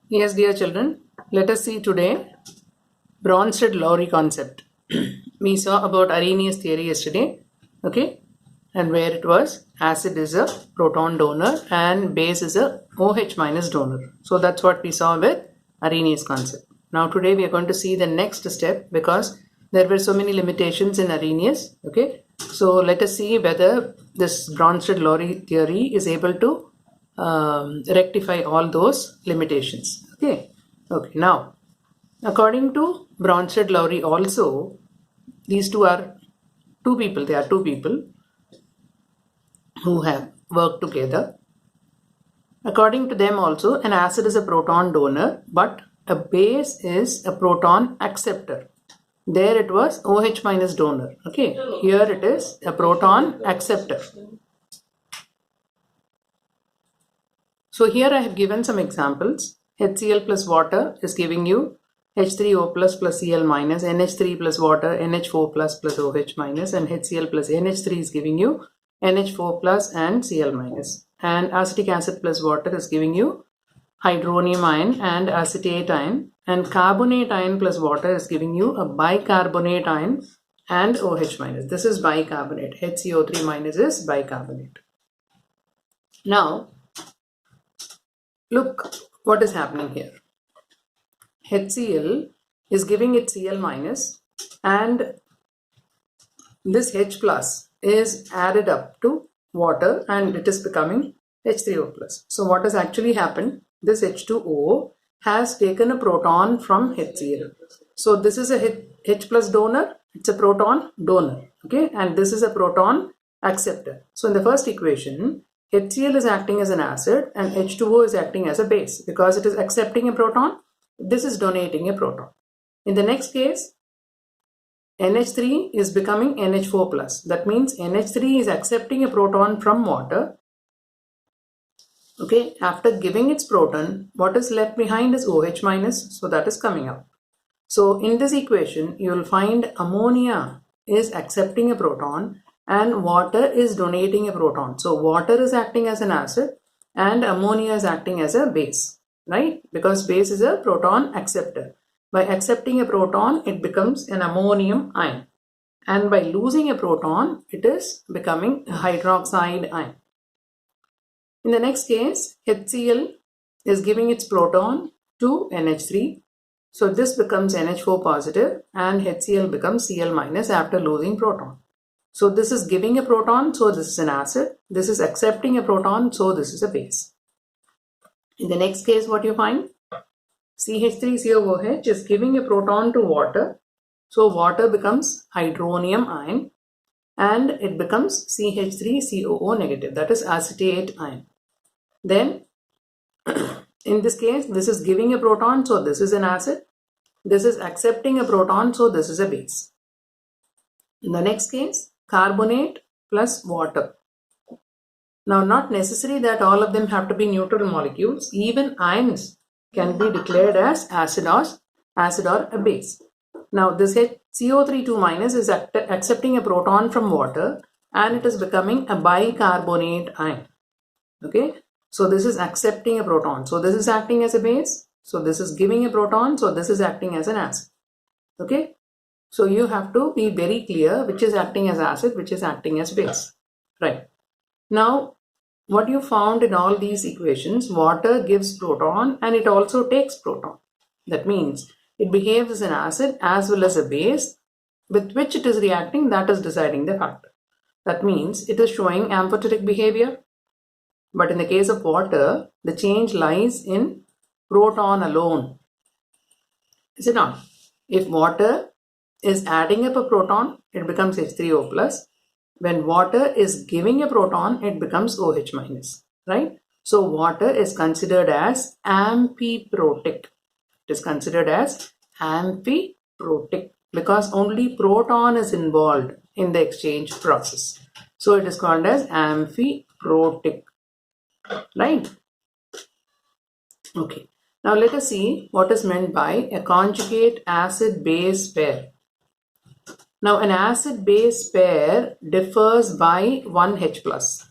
Yes, dear children, let us see today Bronsted-Lowry concept. We saw about Arrhenius theory yesterday, okay, and where it was acid is a proton donor and base is a OH minus donor. So that's what we saw with Arrhenius concept. Now today we are going to see the next step because there were so many limitations in Arrhenius, okay. So let us see whether this Bronsted-Lowry theory is able to rectify all those limitations. Okay. Now, according to Bronsted-Lowry, also these two are two people. They are two people who have worked together. According to them, also an acid is a proton donor, but a base is a proton acceptor. There it was OH minus donor. Okay. Here it is a proton acceptor. So here I have given some examples. HCl plus water is giving you H3O plus Cl minus, NH3 plus water, NH4 plus OH minus, and HCl plus NH3 is giving you NH4 plus and Cl minus. And acetic acid plus water is giving you hydronium ion and acetate ion, and carbonate ion plus water is giving you a bicarbonate ion and OH minus. This is bicarbonate. HCO3 minus is bicarbonate. Now, look what is happening here. HCl is giving it Cl minus and this H plus is added up to water and it is becoming H3O plus. So what has actually happened? This H2O has taken a proton from HCl. So this is a H plus donor. It's a proton donor. Okay. And this is a proton acceptor. So in the first equation, HCl is acting as an acid and H2O is acting as a base because it is accepting a proton. This is donating a proton. In the next case, NH3 is becoming NH4 plus. That means NH3 is accepting a proton from water. Okay, after giving its proton, what is left behind is OH minus. So that is coming out. So in this equation, you will find ammonia is accepting a proton and water is donating a proton. So water is acting as an acid and ammonia is acting as a base, right? Because base is a proton acceptor. By accepting a proton, it becomes an ammonium ion. And by losing a proton, it is becoming a hydroxide ion. In the next case, HCl is giving its proton to NH3. So this becomes NH4 positive and HCl becomes Cl minus after losing proton. So this is giving a proton, so this is an acid. This is accepting a proton, so this is a base. In the next case, what you find? CH3COOH is giving a proton to water. So water becomes hydronium ion and it becomes CH3COO negative, that is acetate ion. Then in this case, this is giving a proton, so this is an acid. This is accepting a proton, so this is a base. In the next case, carbonate plus water. Now, not necessary that all of them have to be neutral molecules. Even ions can be declared as acid or a base. Now, this CO3 minus is accepting a proton from water and it is becoming a bicarbonate ion. Okay. So this is accepting a proton. So this is acting as a base. So this is giving a proton. So this is acting as an acid. Okay. So you have to be very clear which is acting as acid, which is acting as base. Right. Now, what you found in all these equations, water gives proton and it also takes proton. That means it behaves as an acid as well as a base with which it is reacting, that is deciding the factor. That means it is showing amphoteric behavior. But in the case of water, the change lies in proton alone. Is it not? If water is adding up a proton, it becomes H3O plus. When water is giving a proton, it becomes OH minus, right? So water is considered as amphiprotic. It is considered as amphiprotic because only proton is involved in the exchange process. So it is called as amphiprotic. Right? Okay. Now let us see what is meant by a conjugate acid-base pair. Now an acid-base pair differs by one H plus,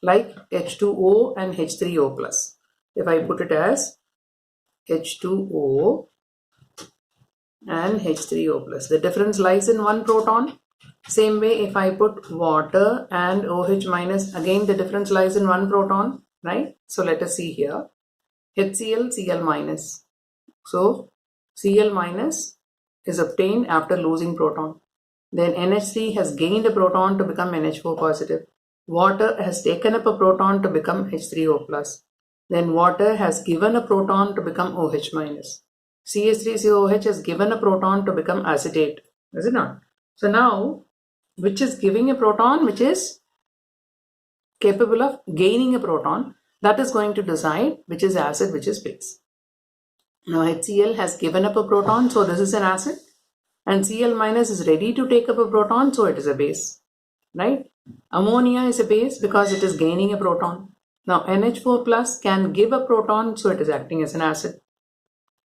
like H2O and H3O plus. if I put it as H2O and H3O plus. The difference lies in one proton. Same way, if I put water and OH minus, again the difference lies in one proton, right? So let us see here. HCl, Cl minus. So Cl minus is obtained after losing proton. Then NH3 has gained a proton to become NH4 positive. Water has taken up a proton to become H3O plus. Then water has given a proton to become OH minus. CH3COOH has given a proton to become acetate. Is it not? So now, which is giving a proton, which is capable of gaining a proton, that is going to decide which is acid, which is base. Now HCl has given up a proton, so this is an acid. And Cl minus is ready to take up a proton, so it is a base. Right? Ammonia is a base because it is gaining a proton. Now NH4 plus can give a proton, so it is acting as an acid.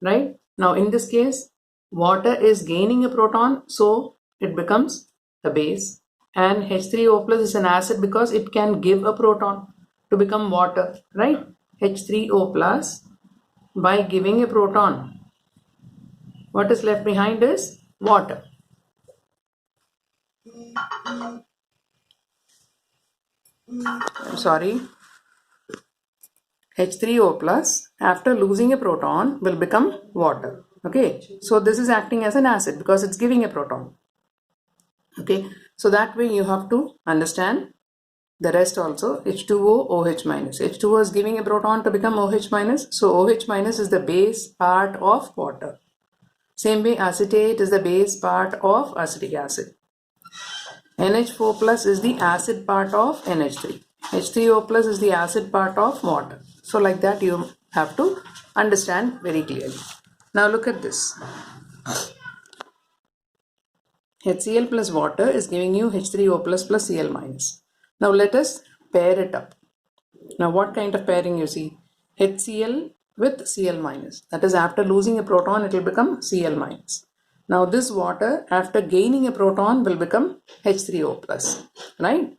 Right? Now in this case, water is gaining a proton, so it becomes a base. And H3O plus is an acid because it can give a proton to become water. Right? H3O plus, by giving a proton, what is left behind is water. I'm sorry. H3O plus, after losing a proton, will become water. Okay, so this is acting as an acid because it's giving a proton. Okay, so that way you have to understand the rest also. H2O, OH minus. H2O is giving a proton to become OH minus. So OH minus is the base part of water. Same way acetate is the base part of acetic acid. NH4 plus is the acid part of NH3. H3O plus is the acid part of water. So like that you have to understand very clearly. Now look at this. HCl plus water is giving you H3O plus plus Cl minus. Now let us pair it up. Now what kind of pairing you see? HCl with Cl minus. That is, after losing a proton it will become Cl minus. Now this water after gaining a proton will become H3O plus. Right?